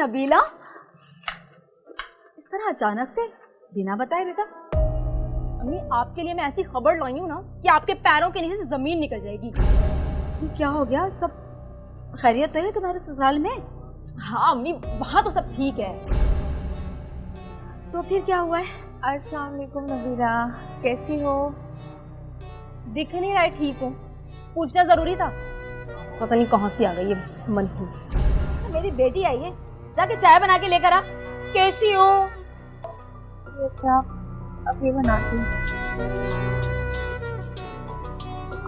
नबीला, इस तरह अचानक से बिना बताए बेटा? अम्मी, आपके लिए मैं ऐसी खबर लाई हूँ ना कि आपके पैरों के नीचे से जमीन निकल जाएगी। क्यों, क्या हो गया? सब खैरियत तो है तुम्हारे ससुराल में? हाँ अम्मी, वहाँ तो सब ठीक है। तो फिर क्या हुआ है? अस्सलाम वालेकुम नबीला, कैसी हो? दिख नहीं रहा है ठीक हो, पूछना जरूरी था। पता नहीं कहाँ से आ गई ये मनहूस। मेरी बेटी आई है, जाके चाय बना के लेकर आ। कैसी हो? अच्छा, अभी बनाती हूँ।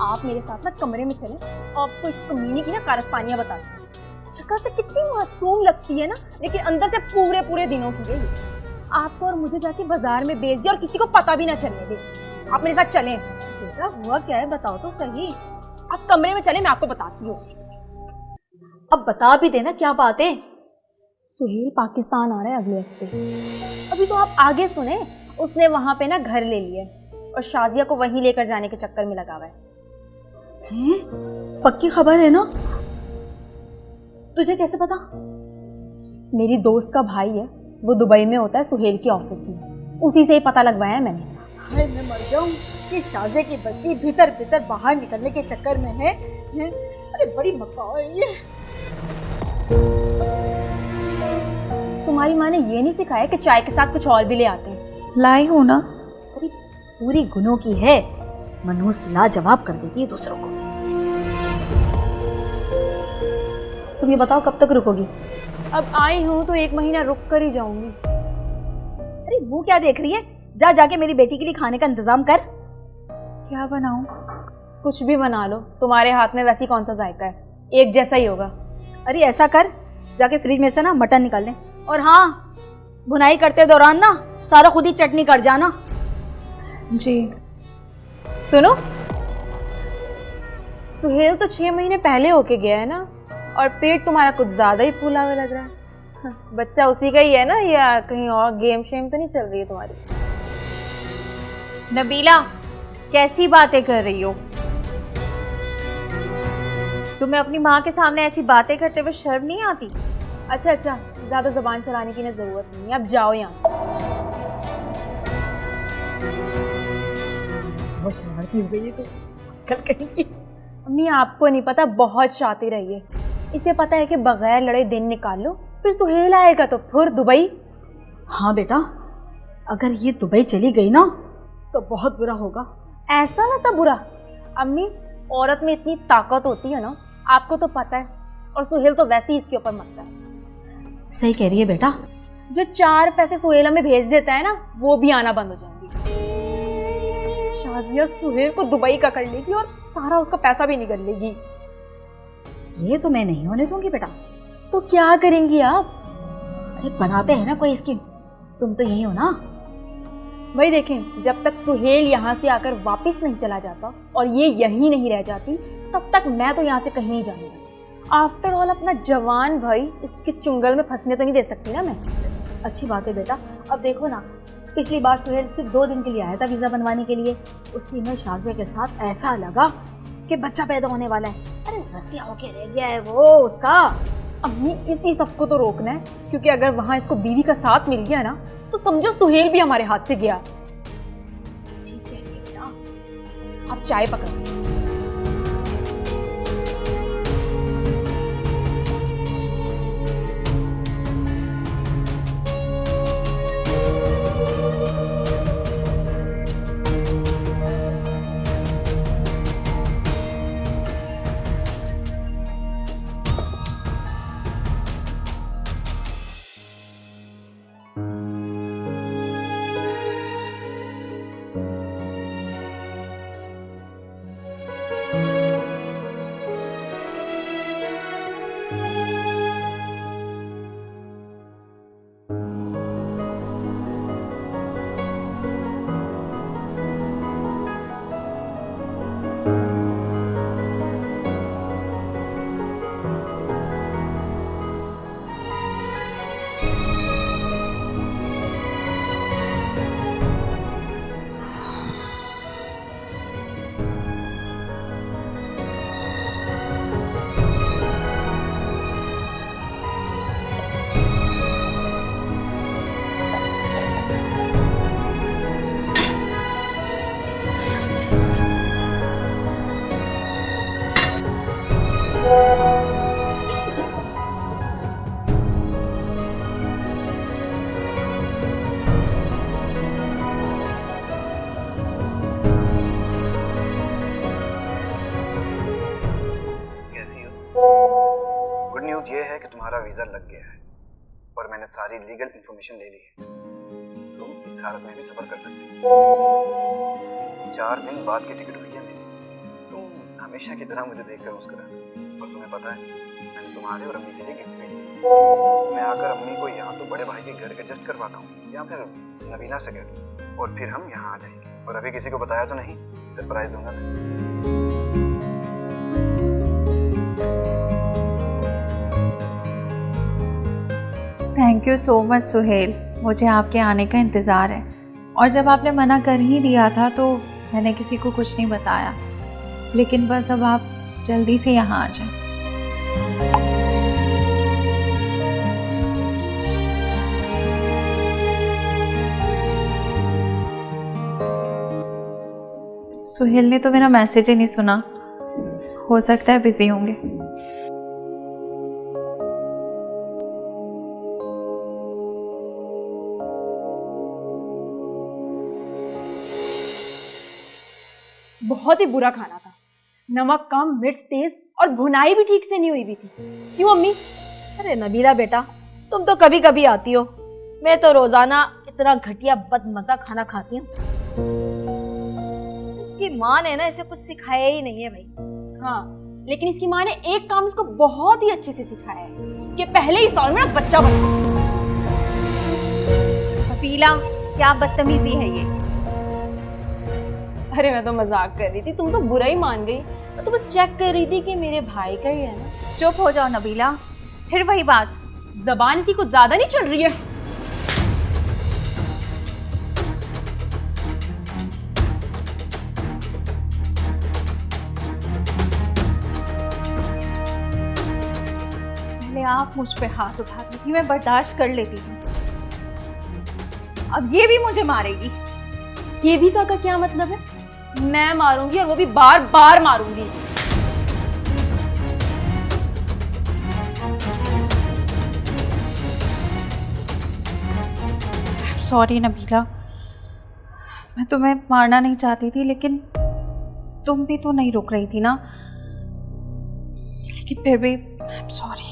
आप मेरे साथ ना कमरे में चलें, आपको इस कमीने की ना कारस्तानियां बताती हूँ। शक्ल से कितनी मासूम लगती है ना, लेकिन अंदर से पूरे पूरे दिनों की है। आपको और मुझे जाके बाजार में बेच दिया और किसी को पता भी ना चलने दे। आप मेरे साथ चलें। बेटा हुआ क्या है, बताओ तो सही। आप कमरे में चलें, मैं आपको बताती हूँ। अब बता भी देना क्या बात है। सुहेल पाकिस्तान आ रहा है अगले हफ्ते। अभी तो आप आगे सुने, उसने वहां पे ना घर ले लिया और शाजिया को वहीं लेकर जाने के चक्कर में लगा हुआ है। पक्की खबर है ना? तुझे कैसे पता? मेरी दोस्त का भाई है, वो दुबई में होता है सुहेल के ऑफिस में, उसी से ही पता लगवाया है मैंने। हाय मैं मर जाऊं कि शाजे की बच्ची भीतर भीतर बाहर निकलने के चक्कर में है। अरे बड़ी मक्का है ये। तुम्हारी माँ ने ये नहीं सिखाया कि चाय के साथ कुछ और भी ले आते हैं? लाई हूँ ना। अरे पूरी गुनों की है, मनहूस लाजवाब कर देती है दूसरों को। तुम ये बताओ कब तक रुकोगी? अब आई हूँ तो 1 महीना रुक कर ही जाऊंगी। अरे मुंह क्या देख रही है? जा जाके मेरी बेटी के लिए खाने का इंतजाम कर। क्या बनाऊं? कुछ भी बना लो, तुम्हारे हाथ में वैसी कौन सा जायका है, एक जैसा ही होगा। अरे ऐसा कर, जाके फ्रिज में से ना मटन निकाल ले, और हाँ, भुनाई करते दौरान ना सारा खुद ही चटनी कर जाना। जी। सुनो, सुहेल तो 6 महीने पहले होके गया है ना, और पेट तुम्हारा कुछ ज्यादा ही फूला हुआ लग रहा है। बच्चा उसी का ही है ना, या कहीं और गेम शेम तो नहीं चल रही है तुम्हारी? नबीला, कैसी बातें कर रही हो? तुम्हें अपनी माँ के सामने ऐसी बातें करते हुए शर्म नहीं आती? अच्छा अच्छा, ज्यादा जबान चलाने की ना जरूरत नहीं है, अब जाओ यहाँ से। बहुत शरारती हो गई है तो कल कहेंगी। अम्मी आपको नहीं पता, बहुत शातिर है ये। इसे पता है कि बगैर लड़े दिन निकाल लो, फिर सुहेल आएगा तो फिर दुबई। हाँ बेटा, अगर ये दुबई चली गई ना तो बहुत बुरा होगा। ऐसा वैसा बुरा? अम्मी, औरत में इतनी ताकत होती है ना, आपको तो पता है, और सुहेल तो वैसे ही इसके ऊपर मरता है। सही कह रही है बेटा। जो 4 पैसे सुहेल में भेज देता है ना, वो भी आना बंद हो जाएंगे। शाजिया सुहेल को दुबई का कर लेगी और सारा उसका पैसा भी निकल लेगी। ये तो मैं नहीं होने दूंगी बेटा। तो क्या करेंगी आप? अरे बनाते हैं ना कोई स्कीम। तुम तो यही हो ना? वही देखें, जब तक सुहेल यहाँ से आकर वापस नहीं चला जाता और ये यहीं नहीं रह जाती, तब तक मैं तो यहाँ से कहीं नहीं जाऊंगी। आफ्टर ऑल अपना जवान भाई इसके चुंगल में फंसने तो नहीं दे सकती ना मैं। अच्छी बात है बेटा। अब देखो ना, पिछली बार सुहेल सिर्फ 2 दिन के लिए आया था वीजा बनवाने के लिए। उसी में शाजिया के साथ ऐसा लगा कि बच्चा पैदा होने वाला है। अरे रसिया होके रह गया है वो उसका। अम्मी, इसी सबको तो रोकना है, क्योंकि अगर वहां इसको बीवी का साथ मिल गया ना, तो समझो सुहेल भी हमारे हाथ से गया। ठीक है बेटा, आप चाय पकड़ो। तुम्हारा वीज़ा लग गया है और मैंने सारी लीगल इंफॉर्मेशन ले ली है। तुम इस हालत में भी सफर कर सकते हो। 4 दिन बाद की टिकट हुई है मेरी। तुम हमेशा की तरह मुझे देखकर मुस्कुराना। और तुम्हें पता है, मैंने तुम्हारे और अम्मी के लिए गिफ्ट भी लिया। मैं आकर अम्मी को यहाँ तो बड़े भाई के घर एडजस्ट करवाता हूँ या फिर नबीना से कहता, और फिर हम यहाँ आ जाएंगे। और अभी किसी को बताया तो नहीं, सरप्राइज दूंगा मैं। Thank you so much Suhail, मुझे आपके आने का इंतज़ार है। और जब आपने मना कर ही दिया था तो मैंने किसी को कुछ नहीं बताया, लेकिन बस अब आप जल्दी से यहाँ आ जाएं। सुहेल ने तो मेरा मैसेज ही नहीं सुना, हो सकता है बिजी होंगे। बहुत ही बुरा खाना था, नमक कम, मिर्च तेज और भुनाई भी ठीक से नहीं हुई भी थी। क्यों अम्मी? अरे नबीला बेटा, तुम तो कभी कभी आती हो, मैं तो रोजाना इतना घटिया बदमजा खाना खाती हूँ। इसकी माँ ने ना इसे कुछ सिखाया ही नहीं है भाई। हाँ, लेकिन इसकी माँ ने एक काम इसको बहुत ही अच्छे से सिखाया है कि पहले ही साल में ना बच्चा बना। कपिला, क्या बदतमीजी है ये? अरे मैं तो मजाक कर रही थी, तुम तो बुरा ही मान गई। मैं तो बस चेक कर रही थी कि मेरे भाई का ही है ना। चुप हो जाओ नबीला, फिर वही बात। जबान इसकी कुछ ज्यादा नहीं चल रही है? पहले आप मुझ पे हाथ उठाती थी, मैं बर्दाश्त कर लेती थी, अब ये भी मुझे मारेगी। ये भी का क्या मतलब है? मैं मारूंगी और वो भी बार बार मारूंगी। सॉरी नबीला, मैं तुम्हें मारना नहीं चाहती थी, लेकिन तुम भी तो नहीं रुक रही थी ना, लेकिन फिर भी आई एम सॉरी।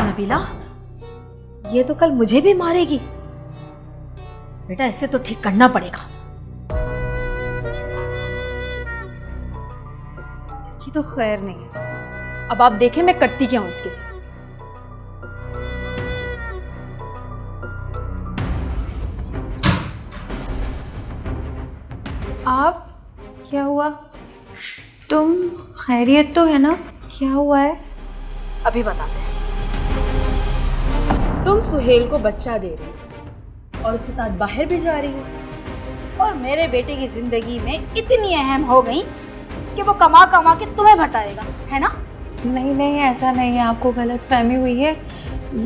नबीला, ये तो कल मुझे भी मारेगी। बेटा इसे तो ठीक करना पड़ेगा। इसकी तो खैर नहीं है। अब आप देखें मैं करती क्या हूं इसके साथ। आप, क्या हुआ? तुम खैरियत तो है ना? क्या हुआ है? अभी बताते हैं। तुम सुहेल को बच्चा दे रही हो और उसके साथ बाहर भी जा रही हो, और मेरे बेटे की जिंदगी में इतनी अहम हो गई कि वो कमा कमा के तुम्हें भटाएगा, है ना? नहीं नहीं, ऐसा नहीं है, आपको गलत फहमी हुई है।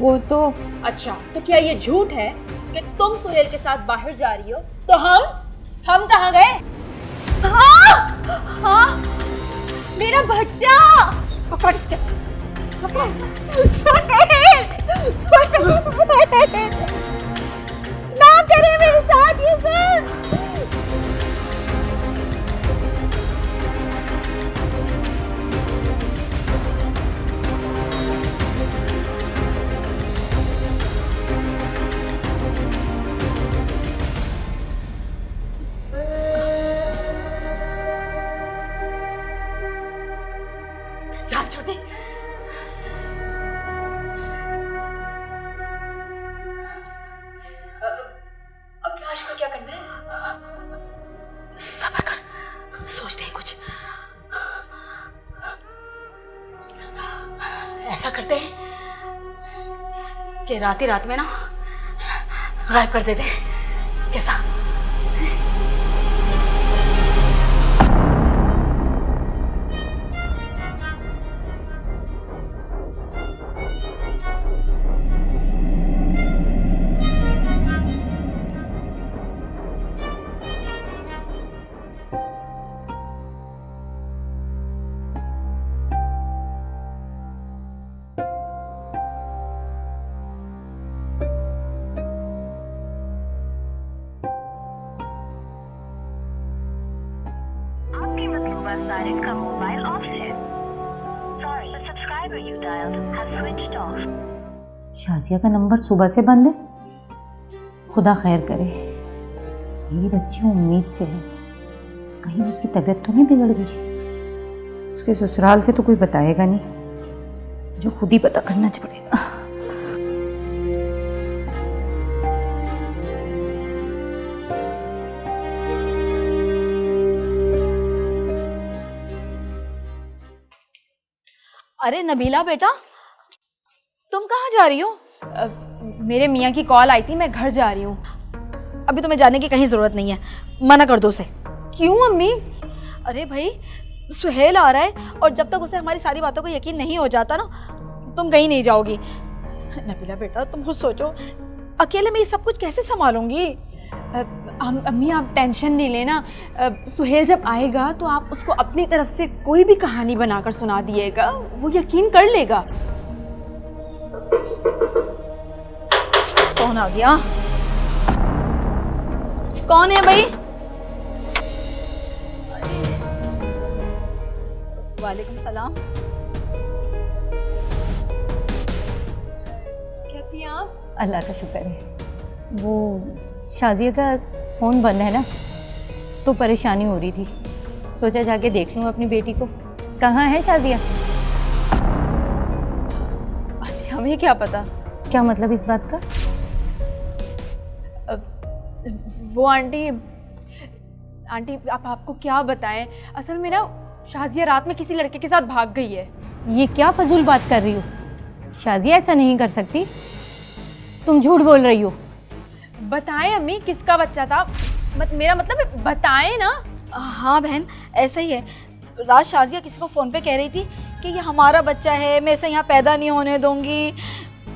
वो तो अच्छा, तो क्या ये झूठ है कि तुम सुहेल के साथ बाहर जा रही हो? तो हम कहाँ गए? हाँ, मेरा बच्चा। पकड़ इसके, पकड़। ना करे मेरे साथ ये सब। जा छोटे। अभिलाष का क्या करना है? सब्र कर, सोचते हैं कुछ। ऐसा करते हैं कि रात ही रात में ना गायब कर देते हैं, कैसा? कस्टमर डायल का मोबाइल ऑफ है। Sorry, the subscriber you dialled has switched off. Shazia का नंबर सुबह से बंद है। खुदा खैर करे, मेरी बच्ची उम्मीद से है, कहीं उसकी तबीयत तो नहीं बिगड़ गई। उसके ससुराल से तो कोई बताएगा नहीं, जो खुद ही पता करना पड़ेगा। अरे नबीला बेटा, तुम कहाँ जा रही हो? मेरे मियाँ की कॉल आई थी, मैं घर जा रही हूँ। अभी तुम्हें जाने की कहीं जरूरत नहीं है, मना कर दो उसे। क्यों अम्मी? अरे भाई, सुहेल आ रहा है और जब तक उसे हमारी सारी बातों को यकीन नहीं हो जाता ना, तुम कहीं नहीं जाओगी। नबीला बेटा, तुम खुद सोचो, अकेले में ये सब कुछ कैसे संभालूंगी? अम्मी आप टेंशन नहीं लेना। सुहेल जब आएगा तो आप उसको अपनी तरफ से कोई भी कहानी बनाकर सुना दिएगा, वो यकीन कर लेगा। कौन आ गया? कौन है भाई? वालेकुम सलाम। कैसी हैं आप? अल्लाह का शुक्र है। वो शाजिया का फ़ोन बंद है ना, तो परेशानी हो रही थी, सोचा जाके देख लूँ अपनी बेटी को। कहाँ है शाजिया? हमें क्या पता। क्या मतलब इस बात का? वो आंटी आप आपको क्या बताएं, असल में ना शाजिया रात में किसी लड़के के साथ भाग गई है। ये क्या फजूल बात कर रही हो? शाजिया ऐसा नहीं कर सकती, तुम झूठ बोल रही हो। बताएं अम्मी, किसका बच्चा था? मेरा मतलब बताएं ना। हाँ बहन, ऐसा ही है। रात शाजिया किसी को फ़ोन पे कह रही थी कि ये हमारा बच्चा है, मैं इसे यहाँ पैदा नहीं होने दूंगी।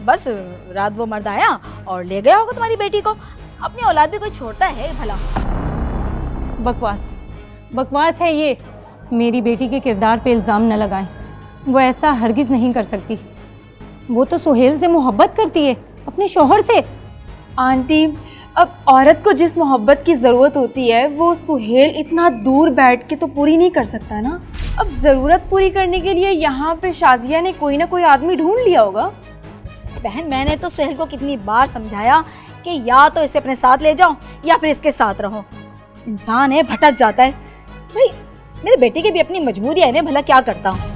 बस रात वो मर्द आया और ले गया होगा तुम्हारी बेटी को। अपनी औलाद भी कोई छोड़ता है भला? बकवास है ये। मेरी बेटी के किरदार पे इल्ज़ाम न लगाएं, वो ऐसा हरगिज़ नहीं कर सकती। वो तो सुहेल से मोहब्बत करती है, अपने शौहर से। आंटी, अब औरत को जिस मोहब्बत की ज़रूरत होती है वो सुहेल इतना दूर बैठ के तो पूरी नहीं कर सकता ना। अब ज़रूरत पूरी करने के लिए यहाँ पे शाजिया ने कोई ना कोई आदमी ढूंढ लिया होगा। बहन, मैंने तो सुहेल को कितनी बार समझाया कि या तो इसे अपने साथ ले जाओ या फिर इसके साथ रहो। इंसान है, भटक जाता है। भाई, मेरे बेटे की भी अपनी मजबूरी है ना, भला क्या करता हूँ।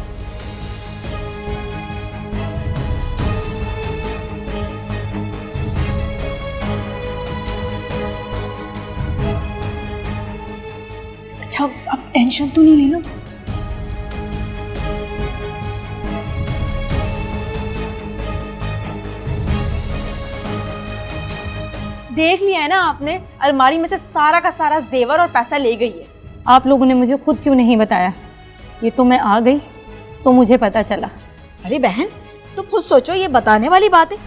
अच्छा, अब टेंशन तो नहीं लेना। देख लिया है ना आपने, अलमारी में से सारा का सारा जेवर और पैसा ले गई है। आप लोगों ने मुझे खुद क्यों नहीं बताया? ये तो मैं आ गई तो मुझे पता चला। अरे बहन, तुम खुद सोचो, ये बताने वाली बात है?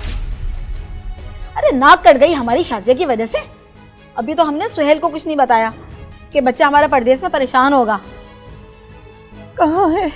अरे नाक कट गई हमारी शाजिया की वजह से। अभी तो हमने सुहेल को कुछ नहीं बताया कि बच्चा हमारा परदेश में परेशान होगा। कहाँ है?